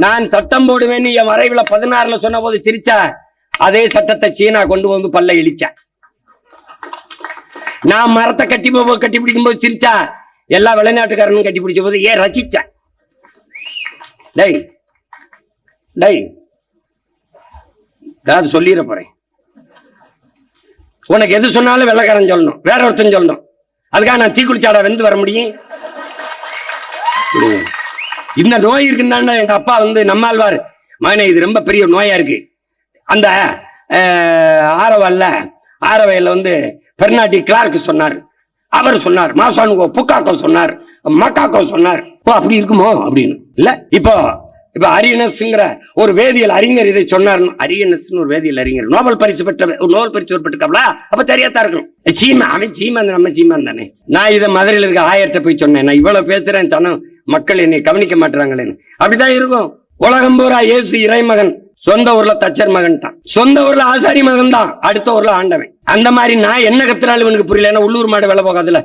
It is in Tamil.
நான் சட்டம் போடுவேன்னு என் வரைவுல 16ல சொன்ன போது சிரிச்சா, அதே சட்டத்தை சீனா கொண்டு வந்து பல்ல இழிச்சேன். நான் மரத்தை கட்டி பிடிக்கும் போது சிரிச்சா, எல்லா வெளிநாட்டுக்காரனும் கட்டி பிடிச்ச போது ஏன் ரசிச்சேன். டேய் டேய் அதாவது சொல்லிட போறேன். உனக்கு எது சொன்னாலும் வெள்ளைக்காரன் சொல்லணும், வேற ஒருத்தன் சொல்லணும். அதுக்காக நான் தீக்குளிச்சாடா வெந்து வர முடியும்? இந்த நோய் இருக்குன்னு எங்க அப்பா வந்து நம்மாழ்வார், மகனே இது ரொம்ப பெரிய நோயா இருக்கு. அந்த ஆரவையில வந்து பெர்னாட்டி கிளார்க் சொன்னார், அவர் சொன்னார், மாசானுகோ புக்காக்கோ சொன்னார், மக்காக்கோ சொன்னார். அப்படி இருக்குமோ அப்படின்னு இல்ல. இப்போ அரியனஸ்ங்கிற ஒரு வேதியியல் அறிஞர் இதை சொன்னார். அரியனஸ் ஒரு வேதியியல் அறிஞர், நோபல் பரிசு பெற்றிருக்காப்ல. அப்ப தெரியாதா இருக்கும். அவன் சீமான், நம்ம சீமான் தானே. நான் இதை மதுரையில் இருக்க ஆயர்கிட்ட போய் சொன்னேன், நான் இவ்வளவு பேசுறேன் சொன்ன மக்கள் என்னை கவனிக்க மாட்டாங்களேன்னு. அப்படிதான் இருக்கும். உலகம் பூரா இயேசு இறைமகன், சொந்த ஊர்ல தச்சர் மகன் தான், சொந்த ஊர்ல ஆசாரி மகன் தான், அடுத்த ஊர்ல ஆண்டவன். அந்த மாதிரி நான் என்ன கத்துனாலும் இவனுக்கு புரியல. உள்ளூர் மாடு வேலை போகாதுல.